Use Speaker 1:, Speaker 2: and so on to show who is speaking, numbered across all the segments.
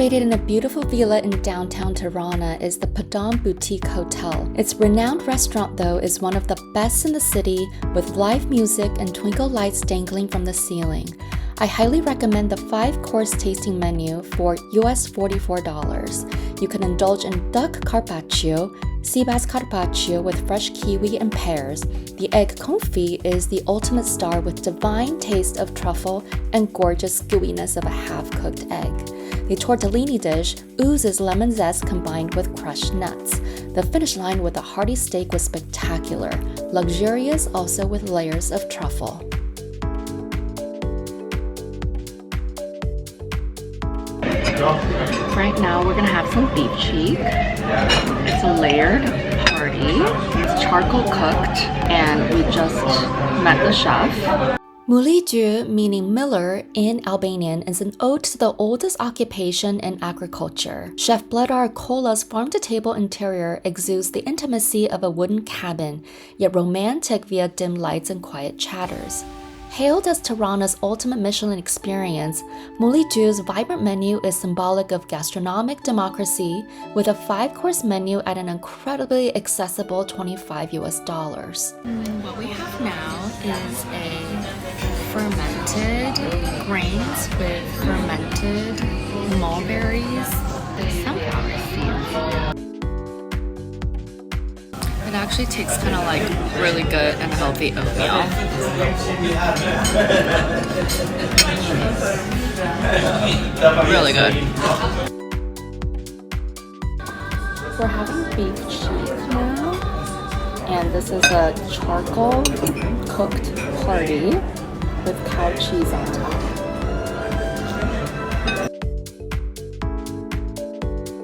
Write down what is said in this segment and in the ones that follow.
Speaker 1: Situated in a beautiful villa in downtown Tirana is the Padam Boutique Hotel. Its renowned restaurant, though, is one of the best in the city, with live music and twinkle lights dangling from the ceiling. I highly recommend the 5-course tasting menu for US $44. You can indulge in duck carpaccio, sea bass carpaccio with fresh kiwi and pears. The egg confit is the ultimate star with divine taste of truffle and gorgeous gooiness of a half-cooked egg. The tortellini dish oozes lemon zest combined with crushed nuts. The finish line with a hearty steak was spectacular, luxurious also with layers of truffle. Right now we're gonna have some beef cheek. It's a layered party. It's charcoal cooked and we just met the chef. Mullixhiu, meaning miller in Albanian, is an ode to the oldest occupation in agriculture. Chef Blloku Kola's farm-to-table interior exudes the intimacy of a wooden cabin, yet romantic via dim lights and quiet chatters. Hailed as Tirana's ultimate Michelin experience, Mullixhiu's vibrant menu is symbolic of gastronomic democracy, with a 5-course menu at an incredibly accessible $25 US. What we have now is a fermented grains with fermented mulberries and sunflower seeds. It actually tastes kind of like really good and healthy oatmeal. Really good. We're having beef cheek now, and this is a charcoal cooked party with cow cheese on top.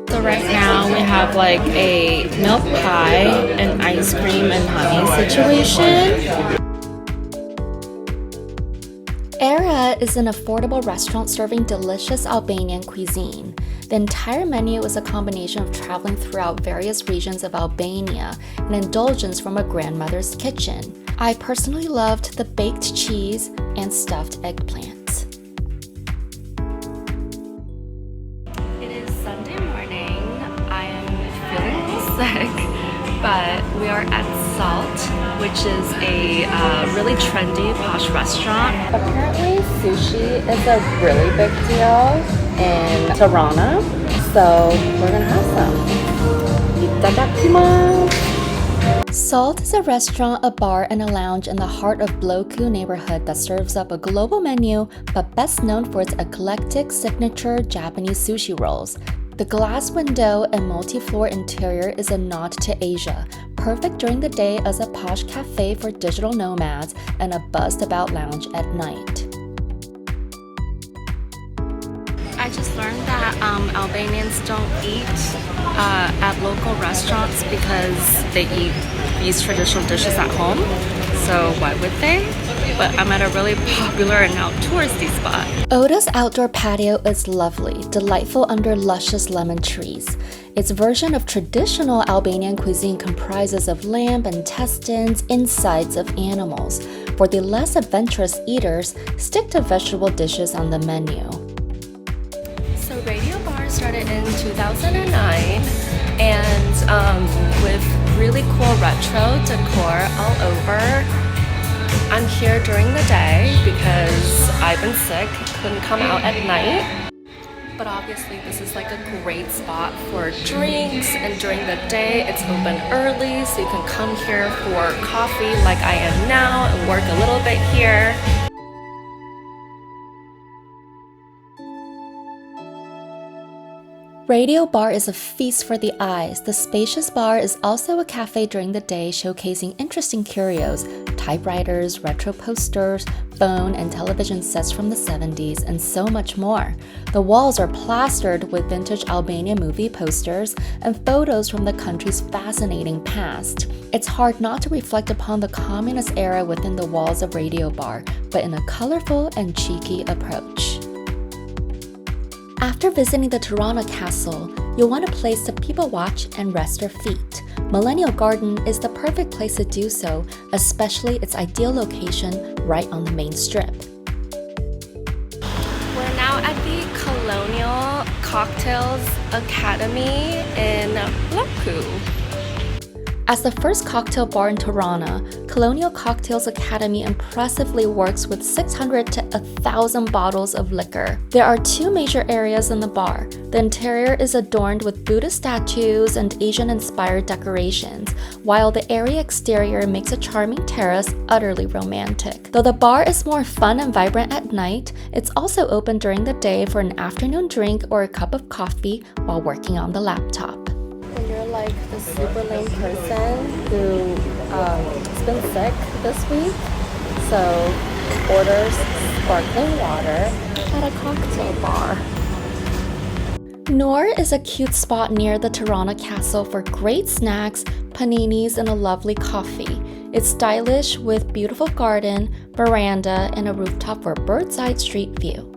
Speaker 1: So right now we have like a milk pie and ice cream and honey situation. Era is an affordable restaurant serving delicious Albanian cuisine. The entire menu is a combination of traveling throughout various regions of Albania and indulgence from a grandmother's kitchen. I personally loved the baked cheese and stuffed eggplant. It is Sunday morning. I am feeling sick, but we are at Salt, which is a really trendy, posh restaurant. Apparently, sushi is a really big deal in Tirana, so we're gonna have some. Itadakimasu! Salt is a restaurant, a bar, and a lounge in the heart of Blloku neighborhood that serves up a global menu, but best known for its eclectic signature Japanese sushi rolls. The glass window and multi-floor interior is a nod to Asia, perfect during the day as a posh cafe for digital nomads and a buzzed-about lounge at night. I just learned that Albanians don't eat at local restaurants because they eat these traditional dishes at home. So why would they? But I'm at a really popular and now touristy spot. Oda's outdoor patio is lovely, delightful under luscious lemon trees. Its version of traditional Albanian cuisine comprises of lamb, intestines, insides of animals. For the less adventurous eaters, stick to vegetable dishes on the menu. So Radio Bar started in 2009 and with really cool retro decor all over. I'm here during the day because I've been sick, couldn't come out at night. But obviously this is like a great spot for drinks, and during the day it's open early so you can come here for coffee like I am now and work a little bit here. Radio Bar is a feast for the eyes. The spacious bar is also a cafe during the day, showcasing interesting curios, typewriters, retro posters, phone and television sets from the 70s, and so much more. The walls are plastered with vintage Albanian movie posters and photos from the country's fascinating past. It's hard not to reflect upon the communist era within the walls of Radio Bar, but in a colorful and cheeky approach. After visiting the Tirana castle, you'll want a place to people watch and rest your feet. Millennial Garden is the perfect place to do so, especially its ideal location right on the main strip. We're now at the Colonial
Speaker 2: Cocktails Academy in Blloku.
Speaker 1: As the first cocktail bar in Tirana, Colonial Cocktails Academy impressively works with 600 to 1,000 bottles of liquor. There are two major areas in the bar. The interior is adorned with Buddha statues and Asian-inspired decorations, while the area exterior makes a charming terrace utterly romantic. Though the bar is more fun and vibrant at night, it's also open during the day for an afternoon drink or a cup of coffee while working on the laptop.
Speaker 2: When you're like the super lame person who has been sick this week, so orders sparkling water at a cocktail bar.
Speaker 1: Noor is a cute spot near the Tirana castle for great snacks, paninis, and a lovely coffee. It's stylish with beautiful garden, veranda, and a rooftop for a bird's-eye street view.